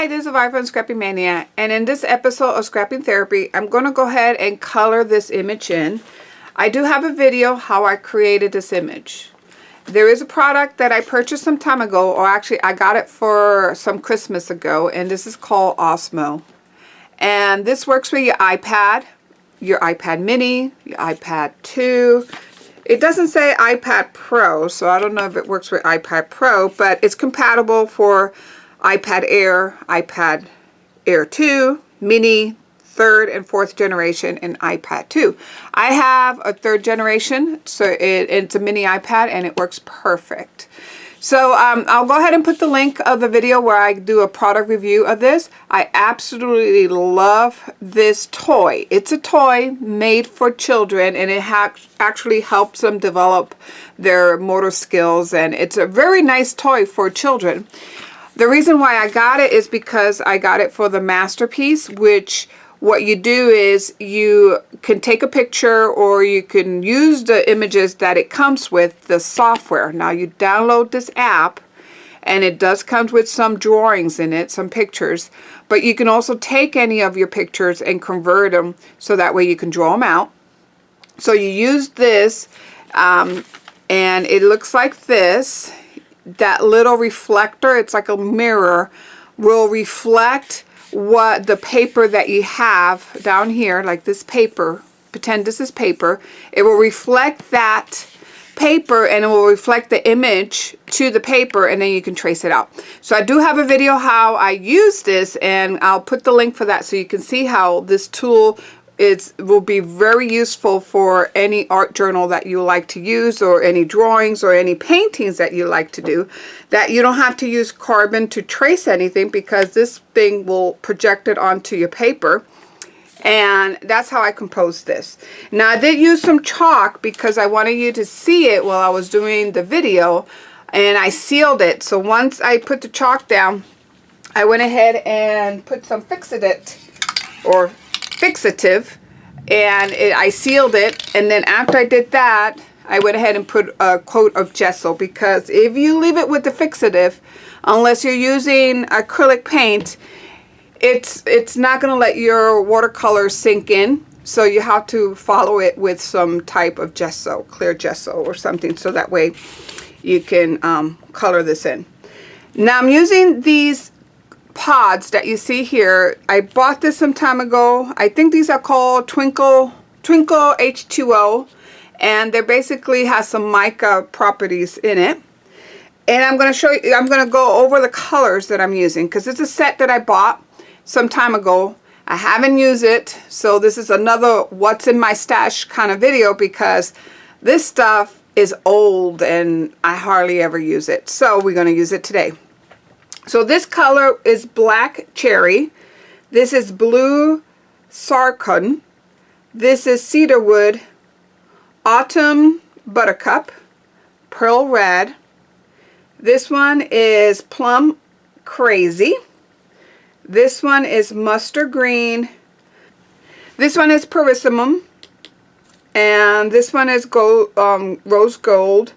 Hi, this is Vi from Scrappy Mania, and in this episode of Scrapping Therapy, I'm going to go ahead and color this image in. I do have a video how I created this image. There is a product that I purchased some time ago, or actually I got it for some Christmas ago, and this is called Osmo. And this works with your iPad Mini, your iPad 2. It doesn't say iPad Pro, so I don't know if it works with iPad Pro, but it's compatible for iPad Air 2, Mini, 3rd and 4th generation, and iPad 2. I have a 3rd generation, so it's a mini iPad and it works perfect. So I'll go ahead and put the link of the video where I do a product review of this. I absolutely love this toy. It's a toy made for children, and it actually helps them develop their motor skills, and it's a very nice toy for children. The reason why I got it is because I got it for the Masterpiece, which what you do is you can take a picture or you can use the images that it comes with, the software. Now you download this app and it does come with some drawings in it, some pictures, but you can also take any of your pictures and convert them so that way you can draw them out. So you use this and it looks like this. That little reflector, it's like a mirror, will reflect what the paper that you have down here, like this paper, pretend this is paper, it will reflect that paper and it will reflect the image to the paper, and then you can trace it out. So I do have a video how I use this, and I'll put the link for that so you can see how this tool will be very useful for any art journal that you like to use, or any drawings or any paintings that you like to do, that you don't have to use carbon to trace anything, because this thing will project it onto your paper. And that's how I composed this. Now I did use some chalk because I wanted you to see it while I was doing the video, and I sealed it. So once I put the chalk down, I went ahead and put some fixative, and I sealed it. And then after I did that, I went ahead and put a coat of gesso, because if you leave it with the fixative, unless you're using acrylic paint, it's not going to let your watercolor sink in. So you have to follow it with some type of gesso, clear gesso or something, so that way you can color this in. Now I'm using these pods that you see here. I bought this some time ago. I think these are called Twinkle H2O, and they basically has some mica properties in it. And I'm going to show you, I'm going to go over the colors that I'm using, because it's a set that I bought some time ago. I haven't used it, so this is another what's in my stash kind of video, because this stuff is old and I hardly ever use it. So we're going to use it today. So this color is Black Cherry. This is Blue Sarcon. This is Cedarwood, Autumn Buttercup, Pearl Red. This one is Plum Crazy. This one is Mustard Green. This one is Perissimum. And this one is Rose Gold.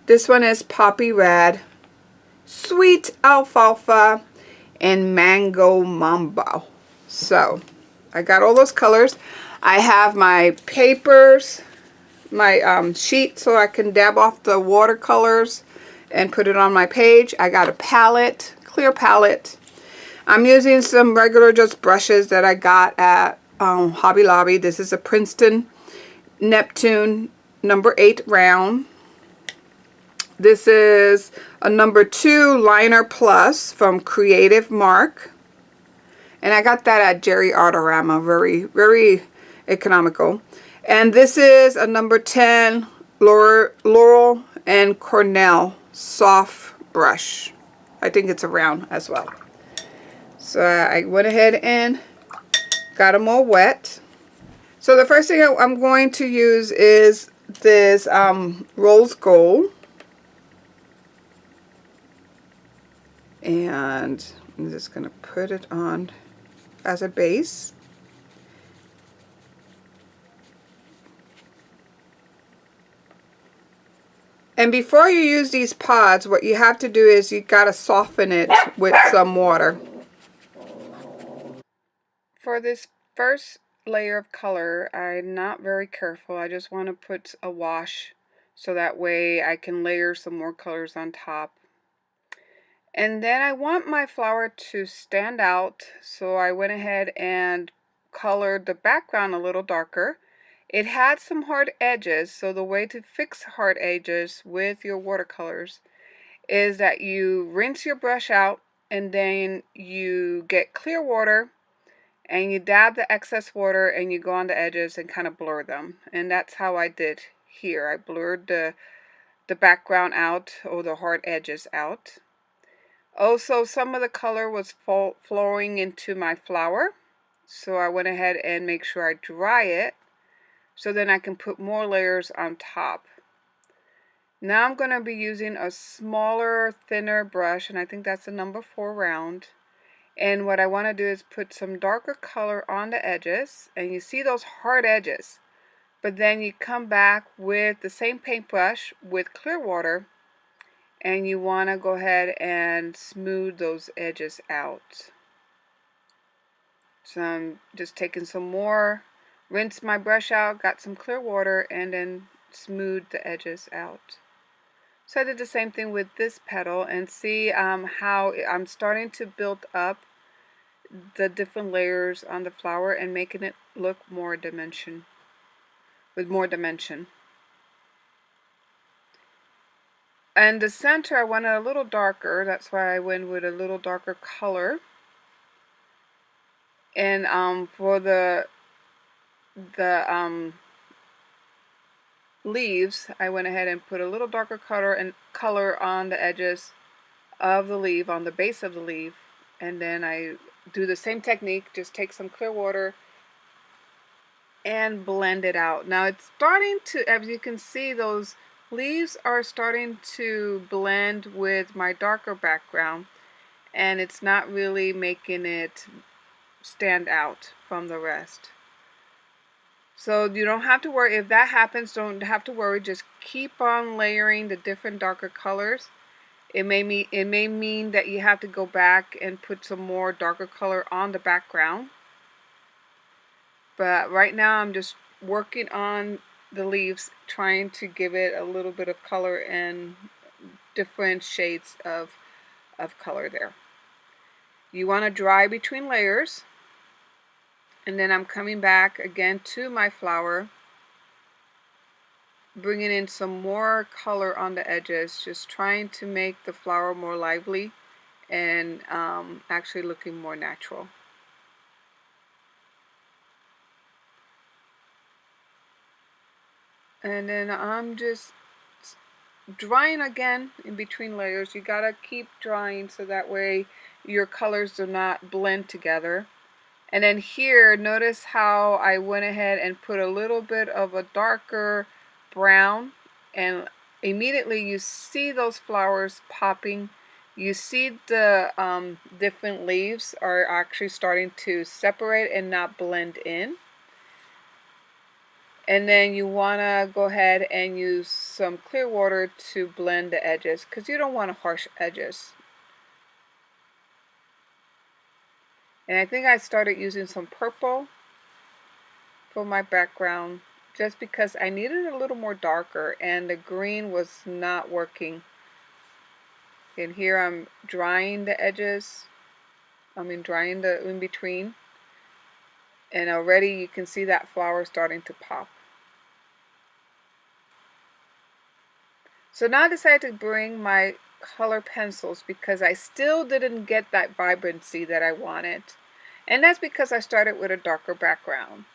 This one is Poppy Red, Sweet Alfalfa, and Mango Mambo. So I got all those colors. I have my papers, my sheet, so I can dab off the watercolors and put it on my page. I got a palette, clear palette. I'm using some regular just brushes that I got at Hobby Lobby. This is a Princeton Neptune number 8 round. This is a number 2 liner plus from Creative Mark, and I got that at Jerry Artorama. Very economical. And this is a number 10 Laurel and Cornell soft brush. I think it's a round as well. So I went ahead and got them all wet. So the first thing I'm going to use is this Rose Gold. And I'm just going to put it on as a base. And before you use these pods, what you have to do is you got to soften it with some water. For this first layer of color, I'm not very careful. I just want to put a wash so that way I can layer some more colors on top. And then I want my flower to stand out, so I went ahead and colored the background a little darker. It had some hard edges, so the way to fix hard edges with your watercolors is that you rinse your brush out and then you get clear water and you dab the excess water and you go on the edges and kind of blur them. And that's how I did here. I blurred the background out, or the hard edges out. Also, some of the color was flowing into my flower, so I went ahead and make sure I dry it so then I can put more layers on top. Now I'm going to be using a smaller, thinner brush, and I think that's a number 4 round. And what I want to do is put some darker color on the edges, and you see those hard edges. But then you come back with the same paintbrush with clear water, and you want to go ahead and smooth those edges out. So I'm just taking some more, rinse my brush out, got some clear water, and then smooth the edges out. So I did the same thing with this petal, and see how I'm starting to build up the different layers on the flower and making it look more dimension, with more dimension. And the center I wanted a little darker, that's why I went with a little darker color. And for the leaves, I went ahead and put a little darker color on the edges of the leaf, on the base of the leaf, and then I do the same technique, just take some clear water and blend it out. Now it's starting to, as you can see, those leaves are starting to blend with my darker background, and it's not really making it stand out from the rest. So you don't have to worry if that happens. Don't have to worry, just keep on layering the different darker colors. It may mean that you have to go back and put some more darker color on the background. But right now I'm just working on the leaves, trying to give it a little bit of color and different shades of color there. You want to dry between layers, and then I'm coming back again to my flower, bringing in some more color on the edges, just trying to make the flower more lively and actually looking more natural. And then I'm just drying again in between layers. You gotta keep drying so that way your colors do not blend together. And then here, notice how I went ahead and put a little bit of a darker brown, and immediately you see those flowers popping. You see the different leaves are actually starting to separate and not blend in. And then you want to go ahead and use some clear water to blend the edges, because you don't want harsh edges. And I think I started using some purple for my background just because I needed a little more darker and the green was not working. And here I'm drying the edges, drying the in between, and already you can see that flower starting to pop. So now I decided to bring my color pencils because I still didn't get that vibrancy that I wanted. And that's because I started with a darker background.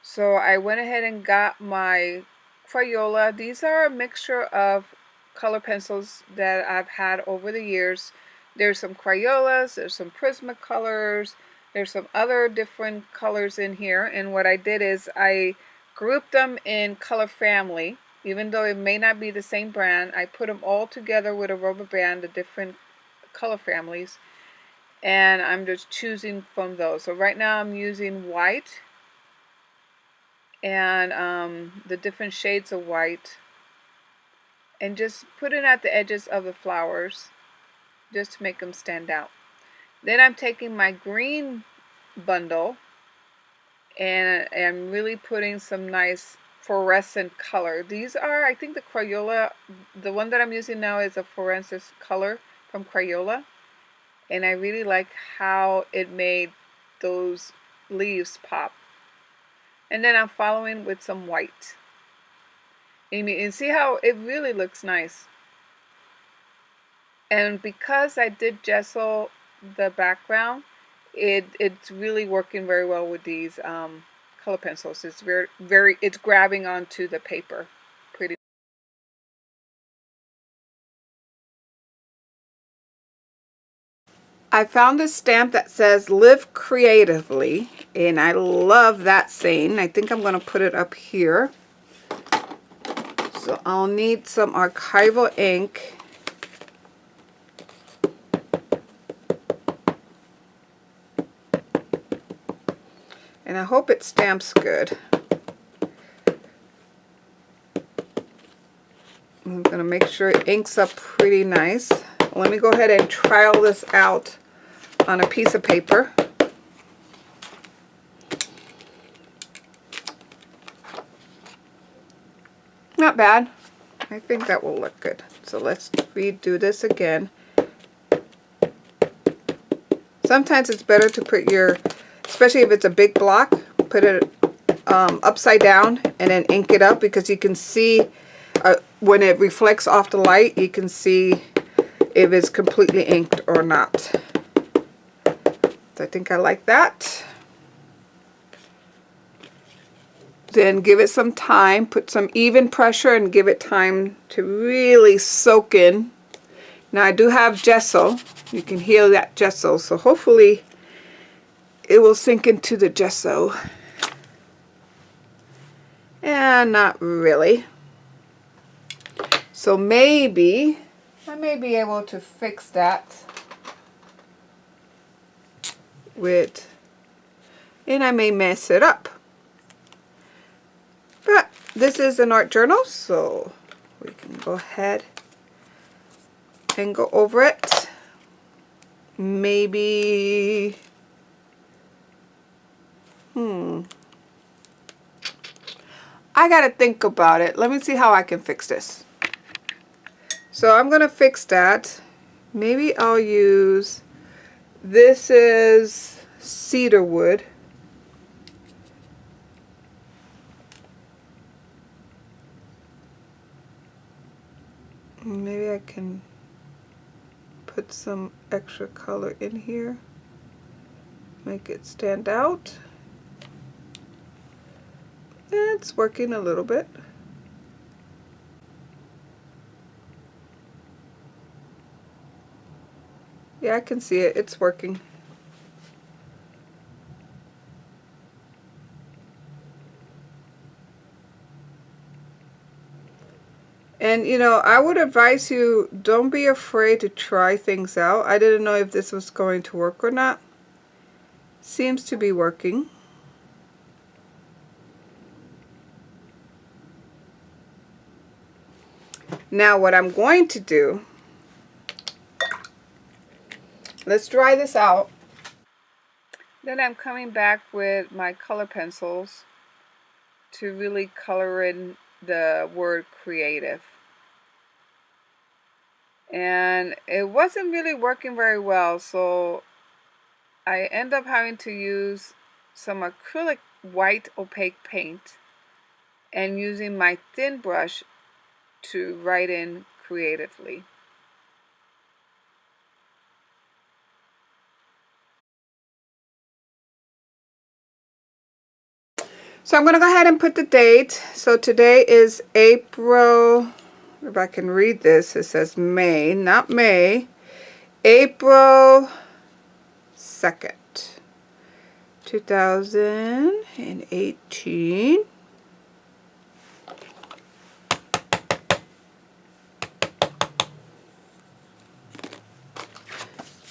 So I went ahead and got my Crayola. These are a mixture of color pencils that I've had over the years. There's some Crayolas, there's some Prismacolors, there's some other different colors in here. And what I did is I grouped them in color family. Even though it may not be the same brand, I put them all together with a rubber band, the different color families, and I'm just choosing from those. So right now I'm using white and the different shades of white, and just put it at the edges of the flowers just to make them stand out. Then I'm taking my green bundle and I'm really putting some nice fluorescent color. These are, I think the Crayola, the one that I'm using now is a fluorescent color from Crayola, and I really like how it made those leaves pop. And then I'm following with some white. And see how it really looks nice. And because I did gesso the background, it's really working very well with these color pencils. It's it's grabbing onto the paper pretty. I found this stamp that says "Live Creatively," and I love that saying. I think I'm going to put it up here. So I'll need some archival ink. And I hope it stamps good. I'm going to make sure it inks up pretty nice. Let me go ahead and trial this out on a piece of paper. Not bad. I think that will look good. So let's redo this again. Sometimes it's better to put your, especially if it's a big block, put it upside down and then ink it up, because you can see when it reflects off the light, you can see if it's completely inked or not. So I think I like that. Then give it some time, put some even pressure and give it time to really soak in. Now I do have gesso. You can hear that gesso, so hopefully it will sink into the gesso. And not really. So maybe I may be able to fix that with, and I may mess it up. But this is an art journal, so we can go ahead and go over it. Maybe, I gotta think about it. Let me see how I can fix this. So I'm gonna fix that. Maybe I'll use, this is cedar wood. Maybe I can put some extra color in here, make it stand out. It's working a little bit. Yeah, I can see it. It's working. And you know, I would advise you, don't be afraid to try things out. I didn't know if this was going to work or not. Seems to be working. Now what I'm going to do, let's dry this out. Then I'm coming back with my color pencils to really color in the word creative. And it wasn't really working very well, so I end up having to use some acrylic white opaque paint and using my thin brush to write in creatively. So I'm going to go ahead and put the date. So today is April, if I can read this, it says May, not May, April 2nd, 2018.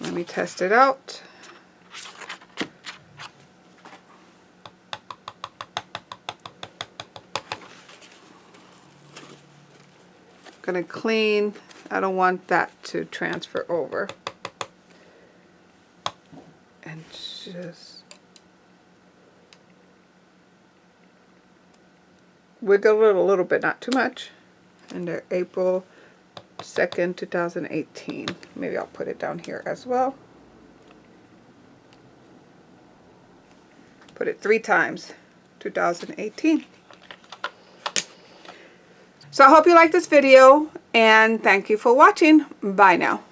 Let me test it out. Gonna clean. I don't want that to transfer over. And just wiggle it a little bit, not too much. And they're April 2nd, 2018. Maybe I'll put it down here as well. Put it 3 times, 2018. So I hope you like this video, and thank you for watching. Bye now.